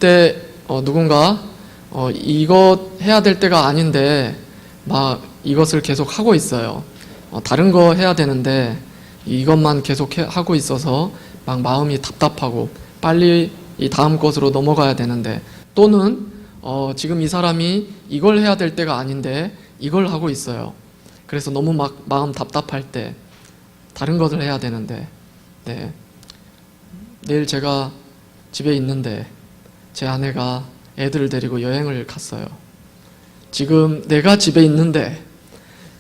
그때 누군가 이것 해야 될 때가 아닌데 막 이것을 계속 하고 있어요. 다른 거 해야 되는데 이것만 계속 하고 있어서 막 마음이 답답하고 빨리 이 다음 것으로 넘어가야 되는데, 또는 지금 이 사람이 이걸 해야 될 때가 아닌데 이걸 하고 있어요. 그래서 너무 막 마음 답답할 때 다른 것을 해야 되는데, 내일 제가 집에 있는데 제 아내가 애들을 데리고 여행을 갔어요. 지금 내가 집에 있는데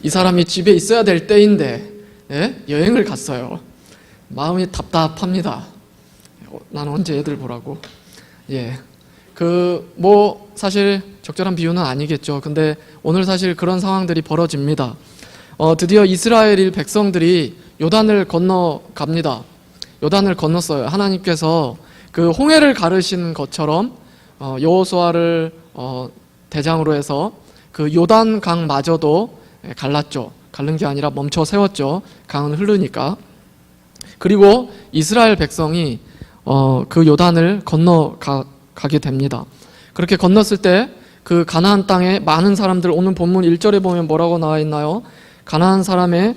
이 사람이 집에 있어야 될 때인데 여행을 갔어요. 마음이 답답합니다. 난 언제 애들 보라고. 사실 적절한 비유는 아니겠죠. 근데 오늘 사실 그런 상황들이 벌어집니다. 드디어 이스라엘 백성들이 요단을 건너갑니다. 요단을 건넜어요. 하나님께서 그 홍해를 가르신 것처럼 여호수아를 대장으로 해서 그 요단 강마저도 갈랐죠. 갈른 게 아니라 멈춰 세웠죠. 강은 흐르니까. 그리고 이스라엘 백성이 그 요단을 건너가게 됩니다. 그렇게 건넜을 때 그 가나안 땅에 많은 사람들, 오늘 본문 1절에 보면 뭐라고 나와 있나요? 가나안 사람의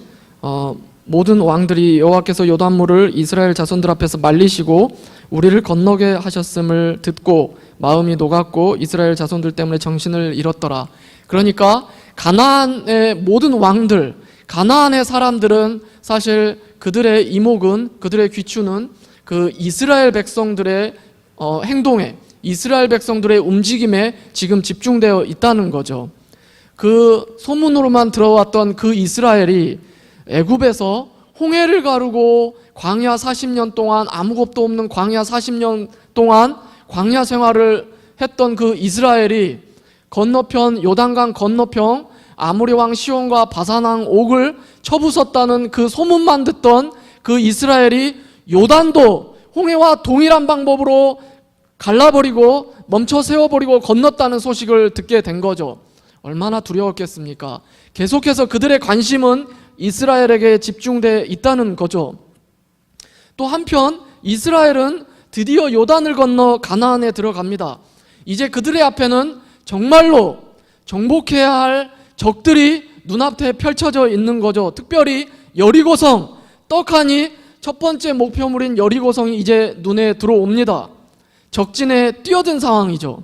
모든 왕들이 여호와께서 요단물을 이스라엘 자손들 앞에서 말리시고 우리를 건너게 하셨음을 듣고 마음이 녹았고 이스라엘 자손들 때문에 정신을 잃었더라. 그러니까 가나안의 모든 왕들, 가나안의 사람들은 사실 그들의 이목은, 그들의 귀추는 그 이스라엘 백성들의 행동에, 이스라엘 백성들의 움직임에 지금 집중되어 있다는 거죠. 그 소문으로만 들어왔던 그 이스라엘이 애굽에서 홍해를 가르고 광야 40년 동안, 아무것도 없는 광야 40년 동안 광야 생활을 했던 그 이스라엘이 건너편, 요단강 건너편 아모리 왕 시온과 바산 왕 옥을 쳐부쉈다는 그 소문만 듣던 그 이스라엘이 요단도 홍해와 동일한 방법으로 갈라버리고 멈춰 세워버리고 건넜다는 소식을 듣게 된 거죠. 얼마나 두려웠겠습니까? 계속해서 그들의 관심은 이스라엘에게 집중되어 있다는 거죠. 또 한편 이스라엘은 드디어 요단을 건너 가나안에 들어갑니다. 이제 그들의 앞에는 정말로 정복해야 할 적들이 눈앞에 펼쳐져 있는 거죠. 특별히 여리고성, 떡하니 첫 번째 목표물인 여리고성이 이제 눈에 들어옵니다. 적진에 뛰어든 상황이죠.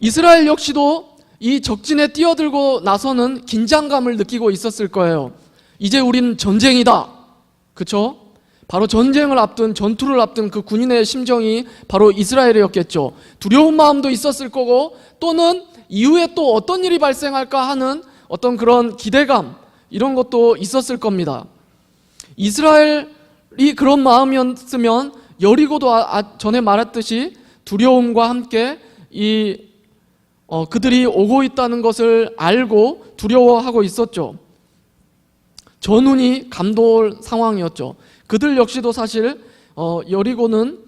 이스라엘 역시도 이 적진에 뛰어들고 나서는 긴장감을 느끼고 있었을 거예요. 이제 우리는 전쟁이다. 그렇죠? 바로 전쟁을 앞둔, 전투를 앞둔 그 군인의 심정이 바로 이스라엘이었겠죠. 두려운 마음도 있었을 거고, 또는 이후에 또 어떤 일이 발생할까 하는 어떤 그런 기대감, 이런 것도 있었을 겁니다. 이스라엘이 그런 마음이었으면 여리고도 전에 말했듯이 두려움과 함께 그들이 오고 있다는 것을 알고 두려워하고 있었죠. 전운이 감도올 상황이었죠. 그들 역시도 사실 여리고는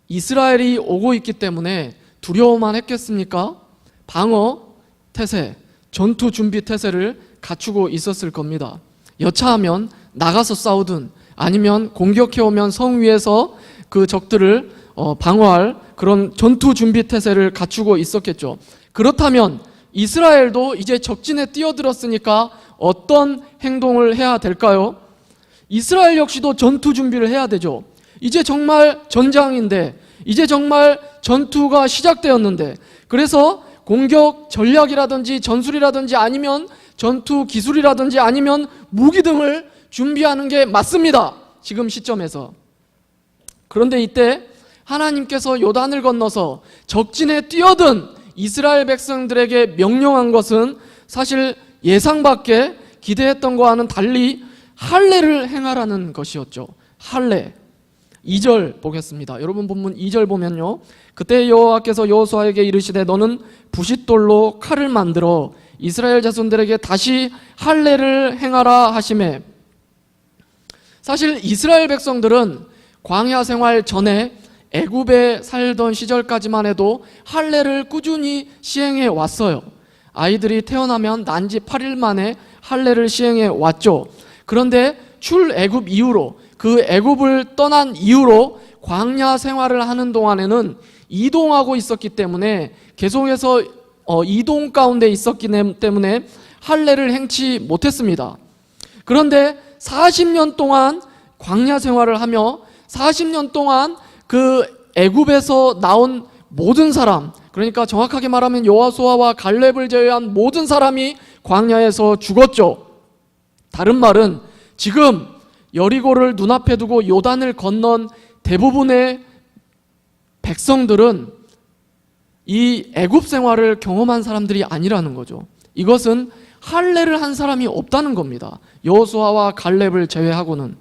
이스라엘이 오고 있기 때문에 두려워만 했겠습니까? 방어 태세, 전투 준비 태세를 갖추고 있었을 겁니다. 여차하면 나가서 싸우든 아니면 공격해오면 성 위에서 그 적들을 방어할 그런 전투 준비 태세를 갖추고 있었겠죠. 그렇다면 이스라엘도 이제 적진에 뛰어들었으니까 어떤 행동을 해야 될까요? 이스라엘 역시도 전투 준비를 해야 되죠. 이제 정말 전장인데, 이제 정말 전투가 시작되었는데, 그래서 공격 전략이라든지 전술이라든지 아니면 전투 기술이라든지 아니면 무기 등을 준비하는 게 맞습니다. 지금 시점에서. 그런데 이때 하나님께서 요단을 건너서 적진에 뛰어든 이스라엘 백성들에게 명령한 것은 사실 예상 밖에 기대했던 것과는 달리 할례를 행하라는 것이었죠. 할례. 2절 보겠습니다. 여러분 본문 2절 보면요, 그때 여호와께서 여호수아에게 이르시되 너는 부싯돌로 칼을 만들어 이스라엘 자손들에게 다시 할례를 행하라 하시매. 사실 이스라엘 백성들은 광야 생활 전에 애굽에 살던 시절까지만 해도 할례를 꾸준히 시행해 왔어요. 아이들이 태어나면 난지 8일 만에 할례를 시행해 왔죠. 그런데 출애굽 이후로, 그 애굽을 떠난 이후로 광야 생활을 하는 동안에는 이동하고 있었기 때문에 계속해서 이동 가운데 있었기 때문에 할례를 행치 못했습니다. 그런데 40년 동안 광야 생활을 하며 40년 동안 그 애굽에서 나온 모든 사람, 그러니까 정확하게 말하면 여호수아와 갈렙을 제외한 모든 사람이 광야에서 죽었죠. 다른 말은 지금 여리고를 눈앞에 두고 요단을 건넌 대부분의 백성들은 이 애굽 생활을 경험한 사람들이 아니라는 거죠. 이것은 할례를 한 사람이 없다는 겁니다. 여호수아와 갈렙을 제외하고는.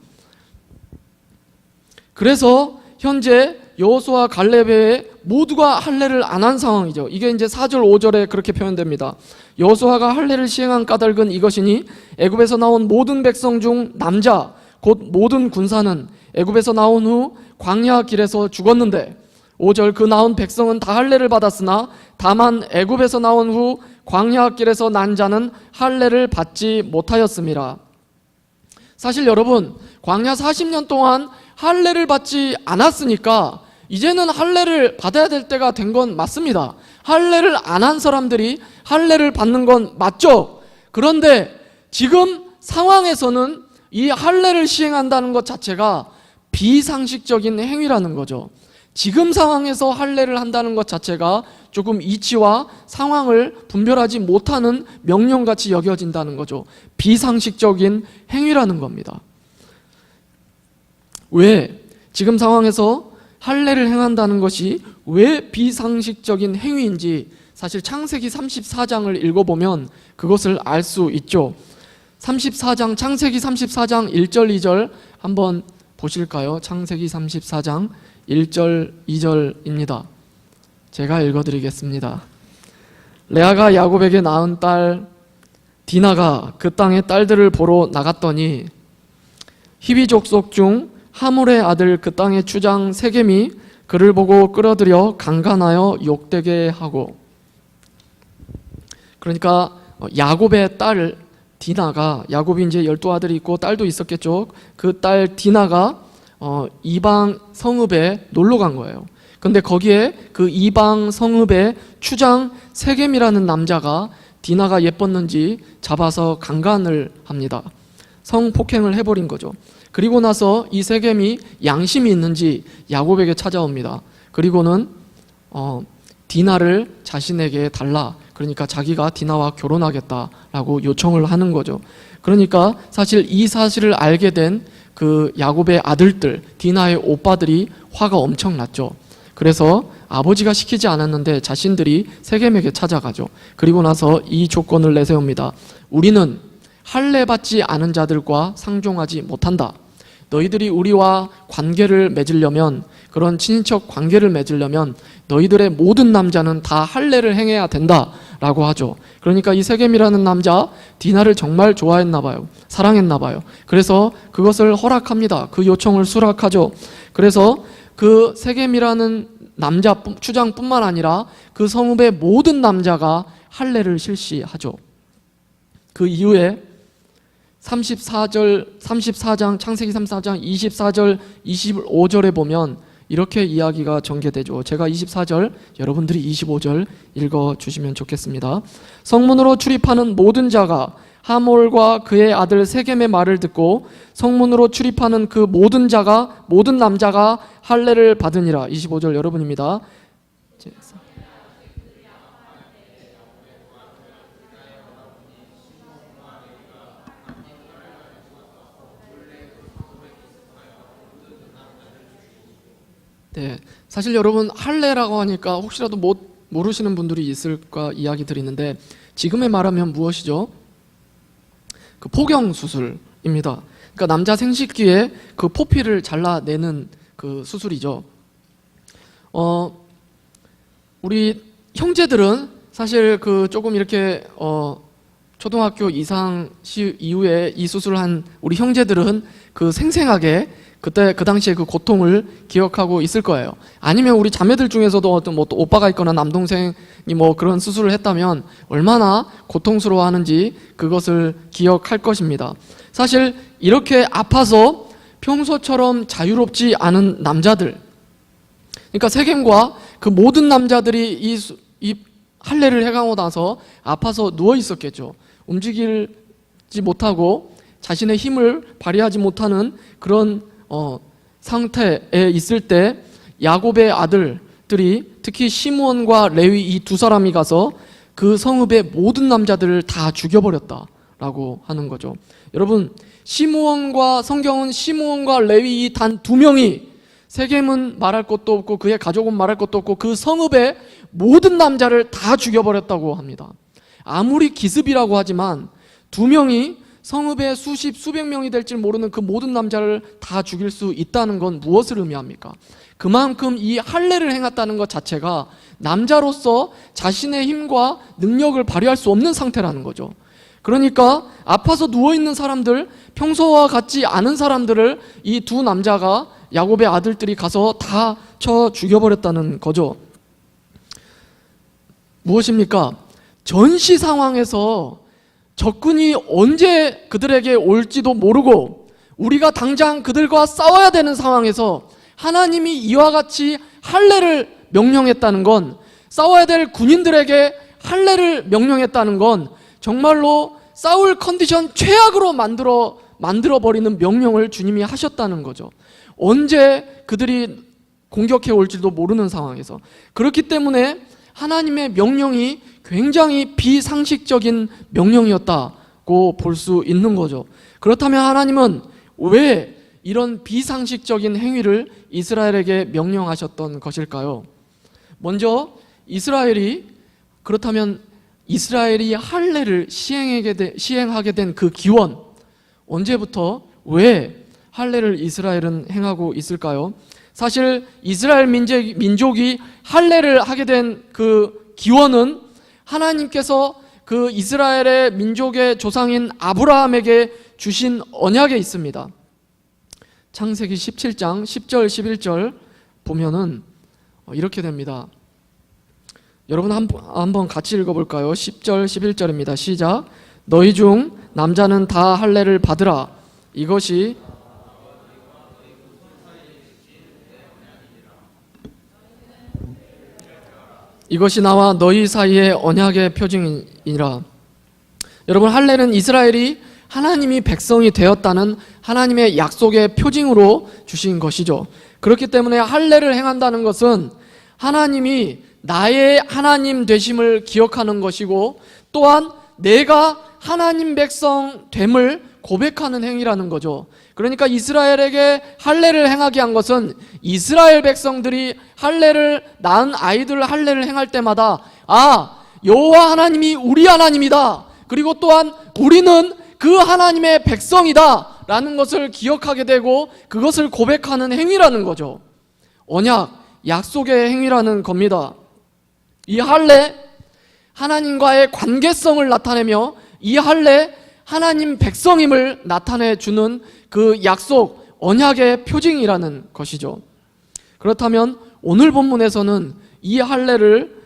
그래서 현재 여호수아 갈렙의 모두가 할례를 안 한 상황이죠. 이게 이제 4절 5절에 그렇게 표현됩니다. 여호수아가 할례를 시행한 까닭은 이것이니 애굽에서 나온 모든 백성 중 남자 곧 모든 군사는 애굽에서 나온 후 광야 길에서 죽었는데 5절 그 나온 백성은 다 할례를 받았으나 다만 애굽에서 나온 후 광야 길에서 난 자는 할례를 받지 못하였음이라. 사실 여러분, 광야 40년 동안 할례를 받지 않았으니까 이제는 할례를 받아야 될 때가 된 건 맞습니다. 할례를 안 한 사람들이 할례를 받는 건 맞죠. 그런데 지금 상황에서는 이 할례를 시행한다는 것 자체가 비상식적인 행위라는 거죠. 지금 상황에서 할례를 한다는 것 자체가 조금 이치와 상황을 분별하지 못하는 명령같이 여겨진다는 거죠. 비상식적인 행위라는 겁니다. 왜? 지금 상황에서 할례를 행한다는 것이 왜 비상식적인 행위인지 사실 창세기 34장을 읽어보면 그것을 알 수 있죠. 창세기 34장 1절 2절 한번 보실까요? 창세기 34장 1절 2절입니다. 제가 읽어드리겠습니다. 레아가 야곱에게 낳은 딸 디나가 그 땅의 딸들을 보러 나갔더니 히비 족속 중 하물의 아들 그 땅의 추장 세겜이 그를 보고 끌어들여 강간하여 욕되게 하고. 그러니까 야곱의 딸 디나가, 야곱이 이제 12아들이 있고 딸도 있었겠죠. 그 딸 디나가 이방 성읍에 놀러 간 거예요. 근데 거기에 그 이방 성읍의 추장 세겜이라는 남자가 디나가 예뻤는지 잡아서 강간을 합니다. 성폭행을 해버린 거죠. 그리고 나서 이 세겜이 양심이 있는지 야곱에게 찾아옵니다. 그리고는 디나를 자신에게 달라, 그러니까 자기가 디나와 결혼하겠다라고 요청을 하는 거죠. 그러니까 사실 이 사실을 알게 된 그 야곱의 아들들, 디나의 오빠들이 화가 엄청 났죠. 그래서 아버지가 시키지 않았는데 자신들이 세겜에게 찾아가죠. 그리고 나서 이 조건을 내세웁니다. 우리는 할례 받지 않은 자들과 상종하지 못한다. 너희들이 우리와 관계를 맺으려면, 그런 친인척 관계를 맺으려면 너희들의 모든 남자는 다 할례를 행해야 된다라고 하죠. 그러니까 이 세겜이라는 남자 디나를 정말 좋아했나 봐요. 사랑했나 봐요. 그래서 그것을 허락합니다. 그 요청을 수락하죠. 그래서 그 세겜이라는 남자 추장뿐만 아니라 그 성읍의 모든 남자가 할례를 실시하죠. 그 이후에 34장 창세기 34장 24절 25절에 보면 이렇게 이야기가 전개되죠. 제가 24절, 여러분들이 25절 읽어주시면 좋겠습니다. 성문으로 출입하는 모든 자가 하몰과 그의 아들 세겜의 말을 듣고 성문으로 출입하는 그 모든 남자가 할례를 받으니라. 25절 여러분입니다. 네, 사실 여러분 할례라고 하니까 혹시라도 모르시는 분들이 있을까 이야기 드리는데, 지금에 말하면 무엇이죠? 그 포경 수술입니다. 그러니까 남자 생식기에 그 포피를 잘라내는 그 수술이죠. 우리 형제들은 사실 그 조금 이렇게 초등학교 이상 이후에 이 수술을 한 우리 형제들은 그 생생하게 그때 그 당시에 그 고통을 기억하고 있을 거예요. 아니면 우리 자매들 중에서도 어떤 또 오빠가 있거나 남동생이 그런 수술을 했다면 얼마나 고통스러워하는지 그것을 기억할 것입니다. 사실 이렇게 아파서 평소처럼 자유롭지 않은 남자들, 그러니까 세겜과 그 모든 남자들이 이 할례를 행하고 나서 아파서 누워 있었겠죠. 움직이지 못하고 자신의 힘을 발휘하지 못하는 그런 상태에 있을 때 야곱의 아들들이, 특히 시므온과 레위 이 두 사람이 가서 그 성읍의 모든 남자들을 다 죽여버렸다라고 하는 거죠. 여러분, 성경은 시므온과 레위 이 단 두 명이, 세겜은 말할 것도 없고 그의 가족은 말할 것도 없고 그 성읍의 모든 남자를 다 죽여버렸다고 합니다. 아무리 기습이라고 하지만 두 명이 성읍의 수백 명이 될지 모르는 그 모든 남자를 다 죽일 수 있다는 건 무엇을 의미합니까? 그만큼 이 할례를 행했다는 것 자체가 남자로서 자신의 힘과 능력을 발휘할 수 없는 상태라는 거죠. 그러니까 아파서 누워있는 사람들, 평소와 같지 않은 사람들을 이 두 남자가, 야곱의 아들들이 가서 다 쳐 죽여버렸다는 거죠. 무엇입니까? 전시 상황에서 적군이 언제 그들에게 올지도 모르고 우리가 당장 그들과 싸워야 되는 상황에서 하나님이 이와 같이 할례를 명령했다는 건, 싸워야 될 군인들에게 할례를 명령했다는 건 정말로 싸울 컨디션 최악으로 만들어버리는 명령을 주님이 하셨다는 거죠. 언제 그들이 공격해 올지도 모르는 상황에서. 그렇기 때문에 하나님의 명령이 굉장히 비상식적인 명령이었다고 볼 수 있는 거죠. 그렇다면 하나님은 왜 이런 비상식적인 행위를 이스라엘에게 명령하셨던 것일까요? 먼저 그렇다면 이스라엘이 할례를 시행하게 된 그 기원, 언제부터 왜 할례를 이스라엘은 행하고 있을까요? 사실 이스라엘 민족이 할례를 하게 된 그 기원은 하나님께서 그 이스라엘의 민족의 조상인 아브라함에게 주신 언약에 있습니다. 창세기 17장 10절 11절 보면은 이렇게 됩니다. 여러분 한번 같이 읽어볼까요? 10절 11절입니다. 시작. 너희 중 남자는 다 할례를 받으라. 이것이 나와 너희 사이의 언약의 표징이니라. 여러분, 할례는 이스라엘이 하나님이 백성이 되었다는 하나님의 약속의 표징으로 주신 것이죠. 그렇기 때문에 할례를 행한다는 것은 하나님이 나의 하나님 되심을 기억하는 것이고, 또한 내가 하나님 백성 됨을 고백하는 행위라는 거죠. 그러니까 이스라엘에게 할례를 행하게 한 것은 이스라엘 백성들이 낳은 아이들 할례를 행할 때마다 여호와 하나님이 우리 하나님이다, 그리고 또한 우리는 그 하나님의 백성이다 라는 것을 기억하게 되고 그것을 고백하는 행위라는 거죠. 언약, 약속의 행위라는 겁니다. 이 할례, 하나님과의 관계성을 나타내며 이 할례, 하나님 백성임을 나타내주는 그 약속, 언약의 표징이라는 것이죠. 그렇다면 오늘 본문에서는 이 할례를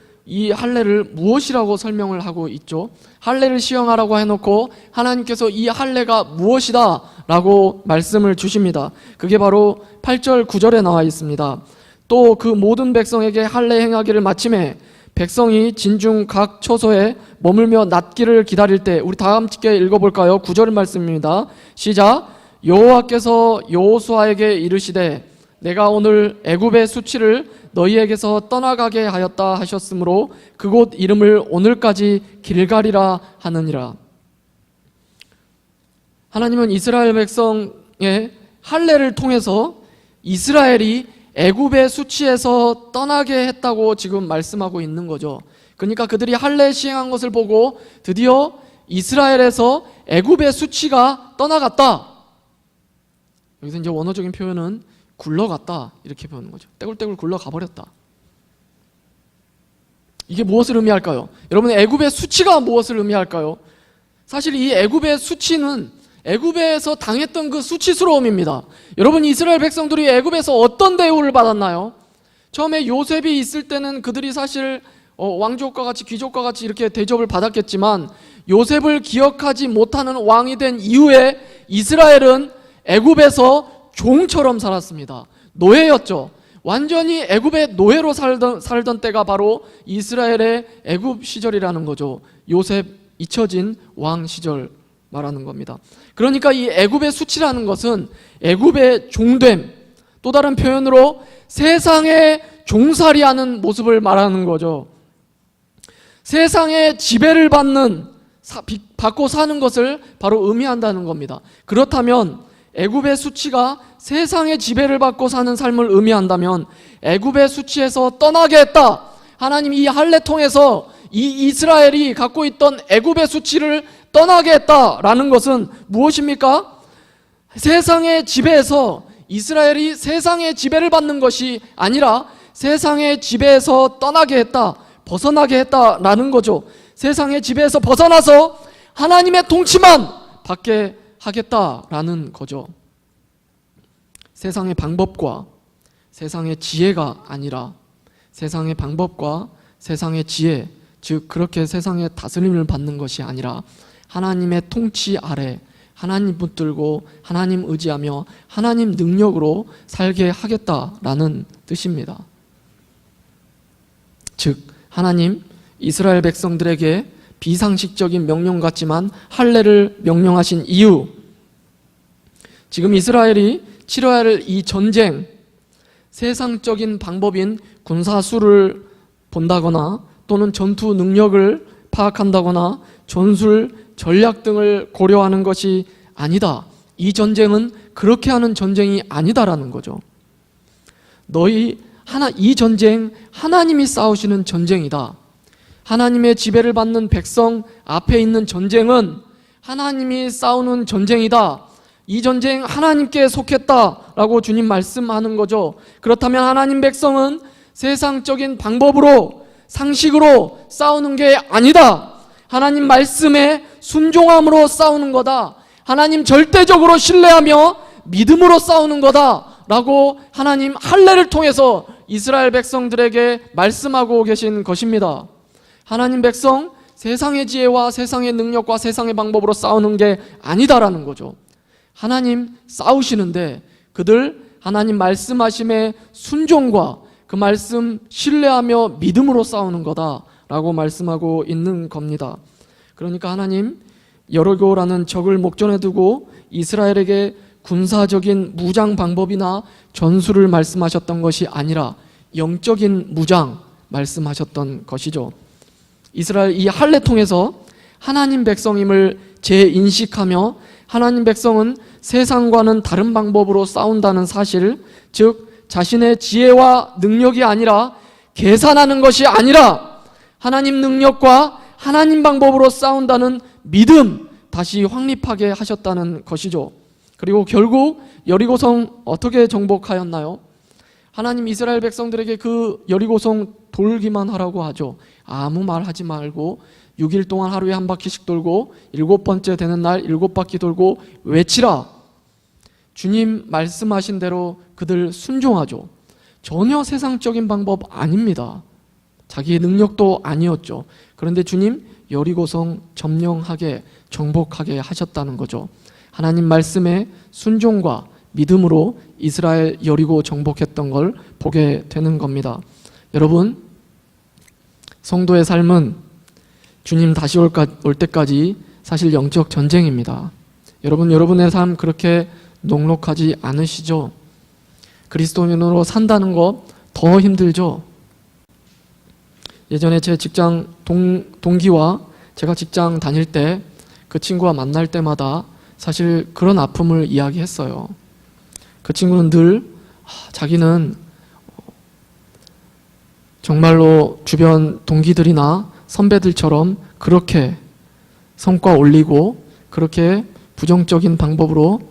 무엇이라고 설명을 하고 있죠? 할례를 시행하라고 해놓고 하나님께서 이 할례가 무엇이다 라고 말씀을 주십니다. 그게 바로 8절 9절에 나와 있습니다. 또 그 모든 백성에게 할례 행하기를 마침에 백성이 진중 각 처소에 머물며 낫기를 기다릴 때, 우리 다 함께 읽어볼까요? 9절 말씀입니다. 시작. 여호와께서 여호수아에게 이르시되 내가 오늘 애굽의 수치를 너희에게서 떠나가게 하였다 하셨으므로 그곳 이름을 오늘까지 길갈이라 하느니라. 하나님은 이스라엘 백성의 할례를 통해서 이스라엘이 애굽의 수치에서 떠나게 했다고 지금 말씀하고 있는 거죠. 그러니까 그들이 할례 시행한 것을 보고 드디어 이스라엘에서 애굽의 수치가 떠나갔다. 여기서 이제 원어적인 표현은 굴러갔다 이렇게 배우는 거죠. 떼굴떼굴 굴러가 버렸다. 이게 무엇을 의미할까요? 여러분, 애굽의 수치가 무엇을 의미할까요? 사실 이 애굽의 수치는 애굽에서 당했던 그 수치스러움입니다. 여러분, 이스라엘 백성들이 애굽에서 어떤 대우를 받았나요? 처음에 요셉이 있을 때는 그들이 사실 왕족과 같이, 귀족과 같이 이렇게 대접을 받았겠지만 요셉을 기억하지 못하는 왕이 된 이후에 이스라엘은 애굽에서 종처럼 살았습니다. 노예였죠. 완전히 애굽의 노예로 살던 때가 바로 이스라엘의 애굽 시절이라는 거죠. 요셉 잊혀진 왕 시절 말하는 겁니다. 그러니까 이 애굽의 수치라는 것은 애굽의 종됨, 또 다른 표현으로 세상의 종살이하는 모습을 말하는 거죠. 세상의 지배를 받고 사는 것을 바로 의미한다는 겁니다. 그렇다면 애굽의 수치가 세상의 지배를 받고 사는 삶을 의미한다면 애굽의 수치에서 떠나게 했다. 하나님이 이 할례 통해서 이 이스라엘이 갖고 있던 애굽의 수치를 떠나게 했다라는 것은 무엇입니까? 세상의 지배에서 이스라엘이 세상의 지배를 받는 것이 아니라 세상의 지배에서 떠나게 했다, 벗어나게 했다라는 거죠. 세상의 지배에서 벗어나서 하나님의 통치만 받게 하겠다라는 거죠. 세상의 방법과 세상의 지혜가 아니라 세상의 방법과 세상의 지혜, 즉 그렇게 세상의 다스림을 받는 것이 아니라 하나님의 통치 아래 하나님 붙들고 하나님 의지하며 하나님 능력으로 살게 하겠다라는 뜻입니다. 즉 하나님 이스라엘 백성들에게 비상식적인 명령 같지만 할례를 명령하신 이유, 지금 이스라엘이 치러야 할 이 전쟁, 세상적인 방법인 군사수를 본다거나 또는 전투 능력을 파악한다거나 전술, 전략 등을 고려하는 것이 아니다. 이 전쟁은 그렇게 하는 전쟁이 아니다라는 거죠. 이 전쟁 하나님이 싸우시는 전쟁이다. 하나님의 지배를 받는 백성 앞에 있는 전쟁은 하나님이 싸우는 전쟁이다. 이 전쟁 하나님께 속했다라고 주님 말씀하는 거죠. 그렇다면 하나님 백성은 세상적인 방법으로 상식으로 싸우는 게 아니다. 하나님 말씀에 순종함으로 싸우는 거다. 하나님 절대적으로 신뢰하며 믿음으로 싸우는 거다 라고 하나님 할례를 통해서 이스라엘 백성들에게 말씀하고 계신 것입니다. 하나님 백성 세상의 지혜와 세상의 능력과 세상의 방법으로 싸우는 게 아니다라는 거죠. 하나님 싸우시는데 그들 하나님 말씀하심에 순종과 그 말씀 신뢰하며 믿음으로 싸우는 거다라고 말씀하고 있는 겁니다. 그러니까 하나님 여리고라는 적을 목전에 두고 이스라엘에게 군사적인 무장 방법이나 전술을 말씀하셨던 것이 아니라 영적인 무장 말씀하셨던 것이죠. 이스라엘 이 할례 통해서 하나님 백성임을 재인식하며 하나님 백성은 세상과는 다른 방법으로 싸운다는 사실, 즉 자신의 지혜와 능력이 아니라 계산하는 것이 아니라 하나님 능력과 하나님 방법으로 싸운다는 믿음 다시 확립하게 하셨다는 것이죠. 그리고 결국 여리고성 어떻게 정복하였나요? 하나님 이스라엘 백성들에게 그 여리고성 돌기만 하라고 하죠. 아무 말 하지 말고 6일 동안 하루에 한 바퀴씩 돌고 7번째 되는 날 7바퀴 돌고 외치라. 주님 말씀하신 대로 그들 순종하죠. 전혀 세상적인 방법 아닙니다. 자기의 능력도 아니었죠. 그런데 주님 여리고성 점령하게 정복하게 하셨다는 거죠. 하나님 말씀에 순종과 믿음으로 이스라엘 여리고 정복했던 걸 보게 되는 겁니다. 여러분, 성도의 삶은 주님 다시 올 때까지 사실 영적 전쟁입니다. 여러분의 삶 그렇게 녹록하지 않으시죠? 그리스도인으로 산다는 거 더 힘들죠? 예전에 제 직장 동기와 제가 직장 다닐 때 그 친구와 만날 때마다 사실 그런 아픔을 이야기했어요. 그 친구는 늘 자기는 정말로 주변 동기들이나 선배들처럼 그렇게 성과 올리고 그렇게 부정적인 방법으로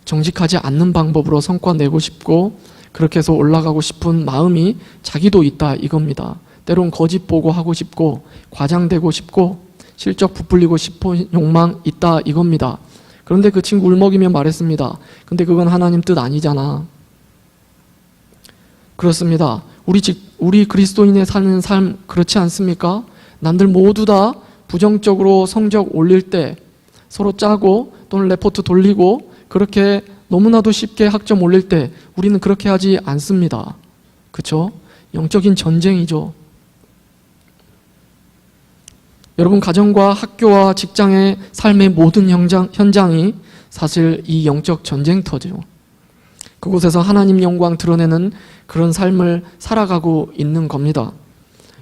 정직하지 않는 방법으로 성과 내고 싶고 그렇게 해서 올라가고 싶은 마음이 자기도 있다 이겁니다. 때론 거짓 보고 하고 싶고 과장되고 싶고 실적 부풀리고 싶은 욕망 있다 이겁니다. 그런데 그 친구 울먹이며 말했습니다. 근데 그건 하나님 뜻 아니잖아. 그렇습니다. 우리 그리스도인의 사는 삶 그렇지 않습니까? 남들 모두 다 부정적으로 성적 올릴 때 서로 짜고 또는 레포트 돌리고 그렇게 너무나도 쉽게 학점 올릴 때 우리는 그렇게 하지 않습니다. 그렇죠? 영적인 전쟁이죠. 여러분, 가정과 학교와 직장의 삶의 모든 현장이 사실 이 영적 전쟁터죠. 그곳에서 하나님 영광 드러내는 그런 삶을 살아가고 있는 겁니다.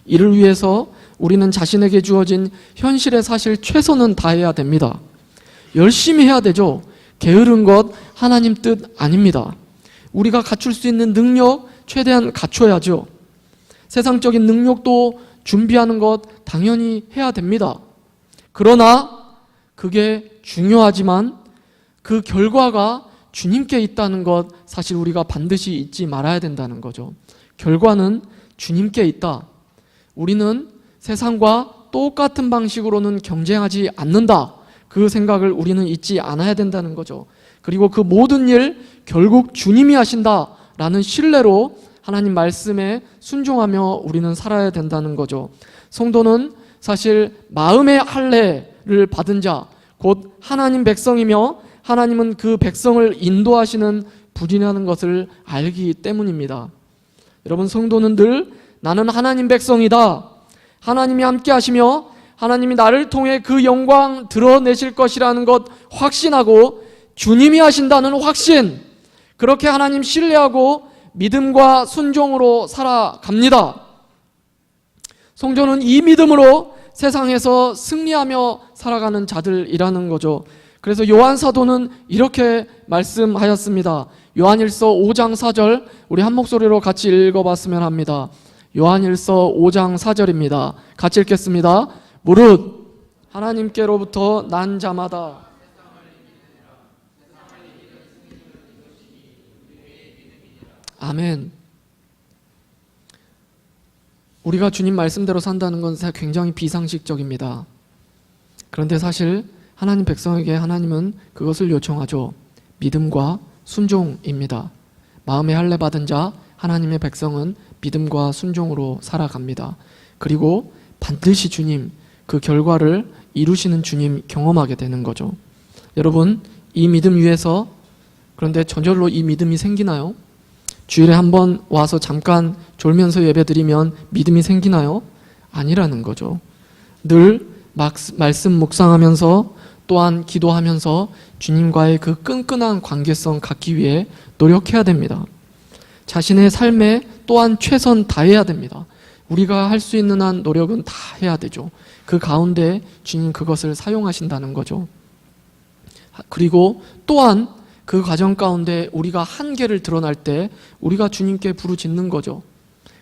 이를 위해서 우리는 자신에게 주어진 현실에 사실 최선은 다해야 됩니다. 열심히 해야 되죠. 게으른 것 하나님 뜻 아닙니다. 우리가 갖출 수 있는 능력 최대한 갖춰야죠. 세상적인 능력도 준비하는 것 당연히 해야 됩니다. 그러나 그게 중요하지만 그 결과가 주님께 있다는 것 사실 우리가 반드시 잊지 말아야 된다는 거죠. 결과는 주님께 있다. 우리는 세상과 똑같은 방식으로는 경쟁하지 않는다. 그 생각을 우리는 잊지 않아야 된다는 거죠. 그리고 그 모든 일 결국 주님이 하신다라는 신뢰로 하나님 말씀에 순종하며 우리는 살아야 된다는 거죠. 성도는 사실 마음의 할례를 받은 자, 곧 하나님 백성이며 하나님은 그 백성을 인도하시는 분이라는 것을 알기 때문입니다. 여러분, 성도는 늘 나는 하나님 백성이다. 하나님이 함께 하시며 하나님이 나를 통해 그 영광 드러내실 것이라는 것 확신하고 주님이 하신다는 확신, 그렇게 하나님 신뢰하고 믿음과 순종으로 살아갑니다. 성도는 이 믿음으로 세상에서 승리하며 살아가는 자들이라는 거죠. 그래서 요한 사도는 이렇게 말씀하였습니다. 요한일서 5장 4절 우리 한 목소리로 같이 읽어봤으면 합니다. 요한일서 5장 4절입니다. 같이 읽겠습니다. 무릇 하나님께로부터 난 자마다 아멘. 우리가 주님 말씀대로 산다는 건 굉장히 비상식적입니다. 그런데 사실 하나님 백성에게 하나님은 그것을 요청하죠. 믿음과 순종입니다. 마음의 할례 받은 자 하나님의 백성은 믿음과 순종으로 살아갑니다. 그리고 반드시 주님, 그 결과를 이루시는 주님 경험하게 되는 거죠. 여러분, 이 믿음 위에서 그런데 저절로 이 믿음이 생기나요? 주일에 한번 와서 잠깐 졸면서 예배드리면 믿음이 생기나요? 아니라는 거죠. 늘 말씀 묵상하면서 또한 기도하면서 주님과의 그 끈끈한 관계성 갖기 위해 노력해야 됩니다. 자신의 삶에 또한 최선 다해야 됩니다. 우리가 할 수 있는 한 노력은 다 해야 되죠. 그 가운데 주님 그것을 사용하신다는 거죠. 그리고 또한 그 과정 가운데 우리가 한계를 드러날 때 우리가 주님께 부르짖는 거죠.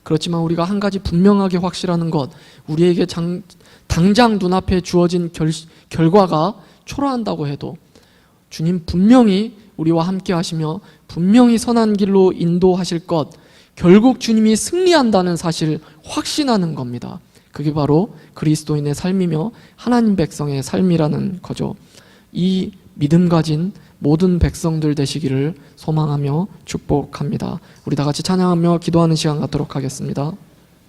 그렇지만 우리가 한 가지 분명하게 확실하는 것, 우리에게 당장 눈앞에 주어진 결과가 초라한다고 해도 주님 분명히 우리와 함께 하시며 분명히 선한 길로 인도하실 것, 결국 주님이 승리한다는 사실을 확신하는 겁니다. 그게 바로 그리스도인의 삶이며 하나님 백성의 삶이라는 거죠. 이 믿음 가진 모든 백성들 되시기를 소망하며 축복합니다. 우리 다 같이 찬양하며 기도하는 시간 갖도록 하겠습니다.